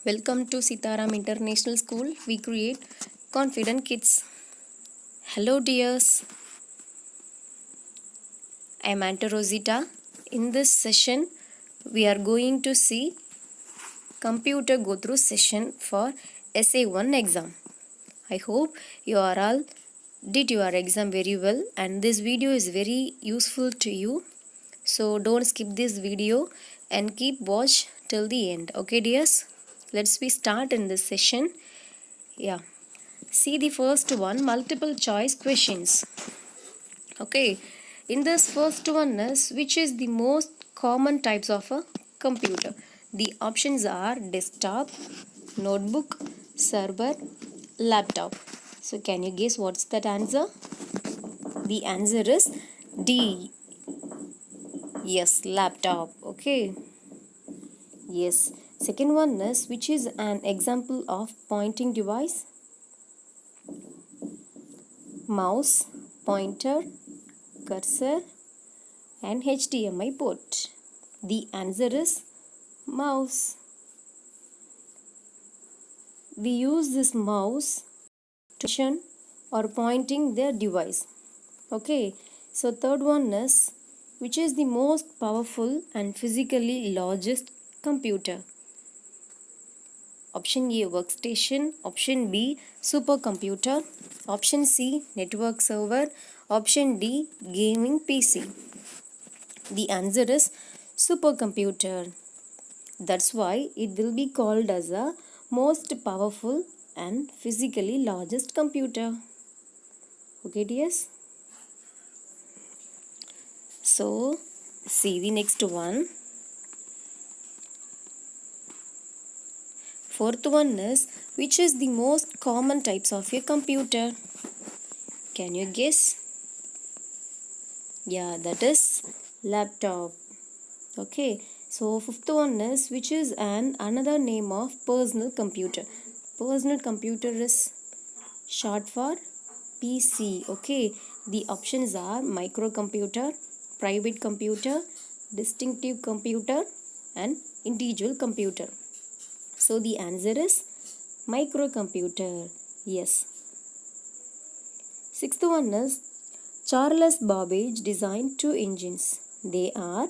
Welcome to Sitaram International School. We create confident kids. Hello, dears. I am Anta Rosita. In this session, we are going to see computer go through session for SA1 exam. I hope you are all did your exam very well, and this video is very useful to you. So don't skip this video and keep watch till the end. Okay, dears? Let's we start in this session. Yeah. See the first one, multiple choice questions. Okay, in this first one is which is the most common types of a computer? The options are desktop, notebook, server, laptop. So can you guess what's that answer? The answer is D. Yes, laptop. Okay. Yes. Second one is which is an example of pointing device? Mouse, pointer, cursor and HDMI port. The answer is mouse. We use this mouse to position or pointing the device. Okay, so third one is which is the most powerful and physically largest computer? Option A, workstation. Option B, supercomputer. Option C, network server. Option D, gaming PC. The answer is supercomputer. That's why it will be called as a most powerful and physically largest computer. Okay, dears? So, see the next one. Fourth one is which is the most common types of a computer? Can you guess? Yeah, that is laptop. Okay, so fifth one is which is another name of personal computer? Personal computer is short for PC. Okay, the options are microcomputer, private computer, distinctive computer and individual computer. So the answer is microcomputer. Yes. Sixth one is Charles Babbage designed two engines. They are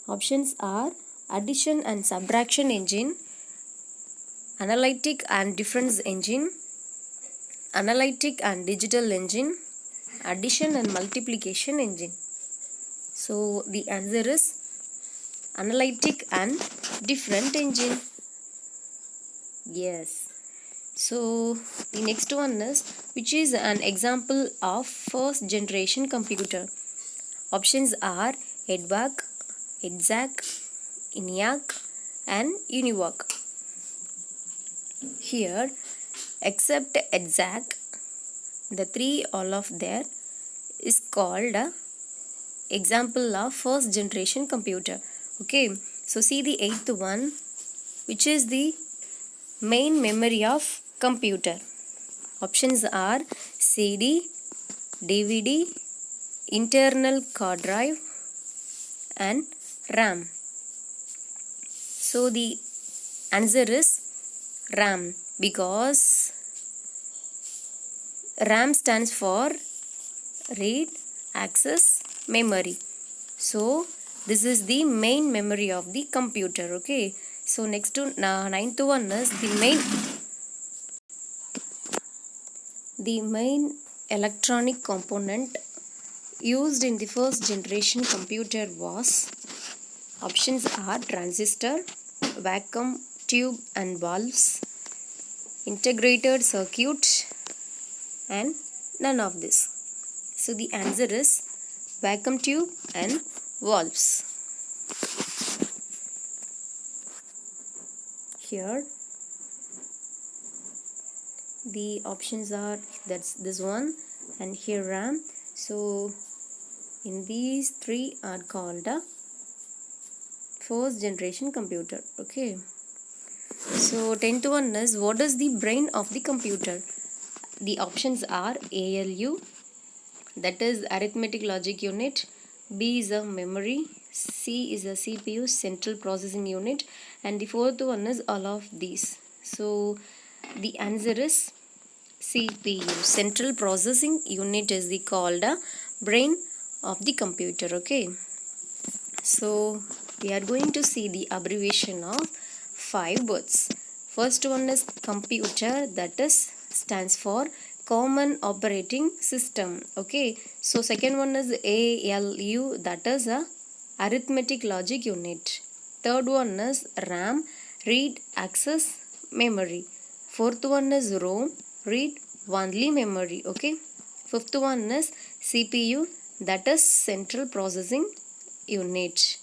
options are addition and subtraction engine, analytic and difference engine, analytic and digital engine, addition and multiplication engine. So the answer is analytic and different engine. Yes. So the next one is which is an example of first generation computer? Options are EDVAC, EDZAC, ENIAC and UNIVAC. Here, except EDZAC, the three all of there is called a example of first generation computer. Okay, so see the eighth one, which is the main memory of computer. Options are CD, DVD, internal hard drive and RAM. So the answer is RAM because RAM stands for read, access, memory. So this is the main memory of the computer. Okay. So next to ninth one is the main electronic component used in the first generation computer was. Options are transistor, vacuum tube and valves, integrated circuit and none of this. So the answer is vacuum tube and valves. Here the options are that's this one and here RAM. So in these three are called a first generation computer. Okay. So 10th one is what is the brain of the computer? The options are ALU, that is arithmetic logic unit. B is a memory. C is a CPU, central processing unit, and the fourth one is all of these. So the answer is CPU, central processing unit is the called a brain of the computer. Okay, so we are going to see the abbreviation of 5 words. First one is computer, that is stands for common operating system. Okay, so second one is ALU, that is a arithmetic logic unit. Third one is RAM, read access memory. Fourth one is ROM, read only memory. Okay, fifth one is CPU, that is central processing unit.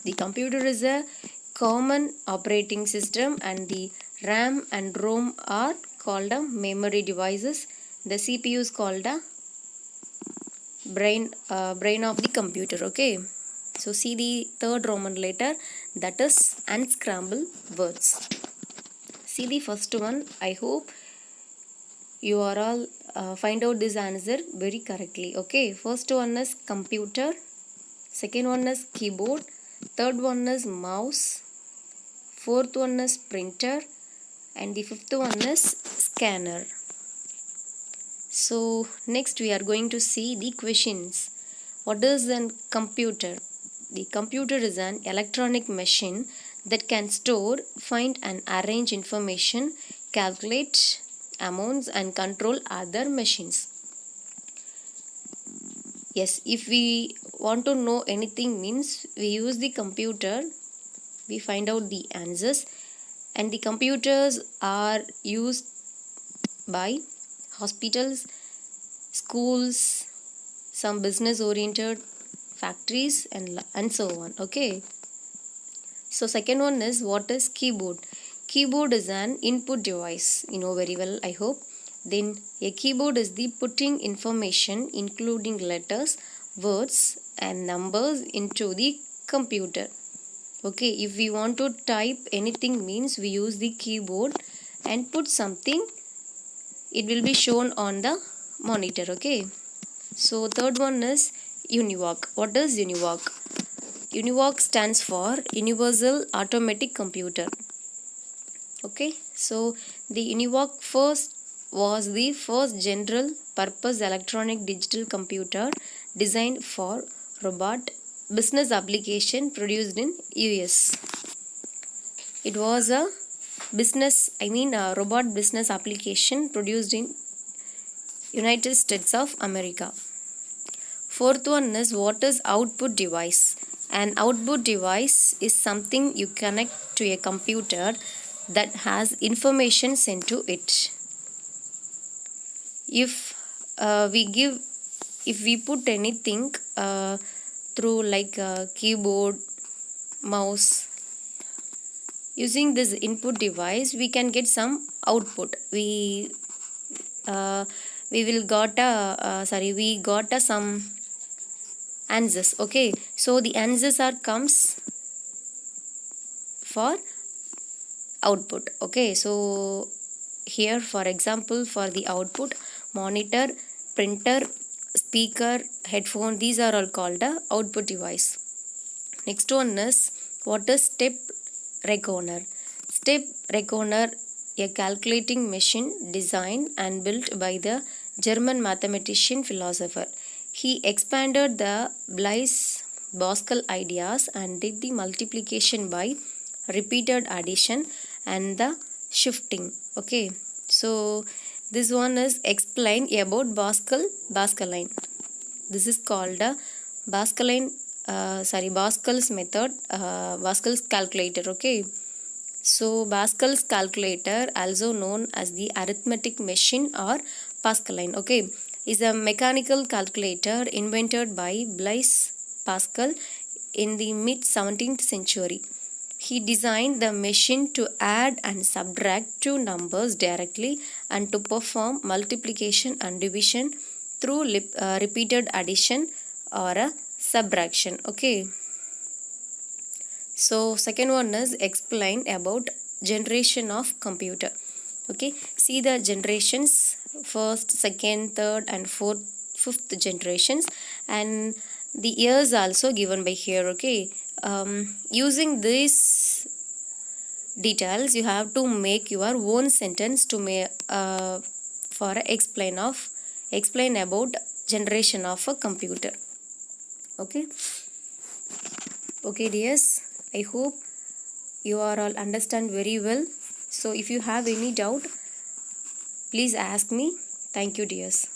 The computer is a common operating system, and the RAM and ROM are called a memory devices. The CPU is called a brain of the computer. Okay, so see the third Roman letter, that is unscramble words. See the first one. I hope you are all find out this answer very correctly. Okay, first one is computer, second one is keyboard, third one is mouse, fourth one is printer, and the fifth one is scanner. So next we are going to see the questions. What is a computer? The computer is an electronic machine that can store, find and arrange information, calculate amounts and control other machines. Yes, if we want to know anything means we use the computer, we find out the answers, and the computers are used by hospitals, schools, some business oriented factories and so on. Okay, so second one is what is keyboard? Keyboard is an input device, you know very well, I hope. Then a keyboard is the putting information including letters, words and numbers into the computer. Okay, if we want to type anything means we use the keyboard and put something, it will be shown on the monitor. Okay, so third one is UNIVAC. What is UNIVAC? UNIVAC stands for Universal Automatic Computer. Okay, so the UNIVAC first was the first general purpose electronic digital computer designed for robot business application produced in US. It was a robot business application produced in United States of America. Fourth one is what is output device? An output device is something you connect to a computer that has information sent to it. If we put anything through like a keyboard, mouse, using this input device we can get some output. We got some answers. Okay, so the answers are comes for output. Okay, so here for example for the output, monitor, printer, speaker, headphone, these are all called a output device. Next one is what is step reckoner? Step reckoner, a calculating machine designed and built by the German mathematician philosopher. He expanded the Blaise Pascal ideas and did the multiplication by repeated addition and the shifting. Okay, so this one is explained about Pascaline. This is called a Pascal's method, Pascal's calculator. Okay, so Pascal's calculator, also known as the arithmetic machine or Pascaline, okay, is a mechanical calculator invented by Blaise Pascal in the mid 17th century. He designed the machine to add and subtract two numbers directly and to perform multiplication and division through repeated addition or a subtraction. Okay, so second one is explain about generation of computer. Okay, see the generations, first, second, third and fifth generations, and the years also given by here. Okay, using these details you have to make your own sentence to for explain about generation of a computer. Okay, okay dears, I hope you are all understand very well. So if you have any doubt, please ask me. Thank you dears.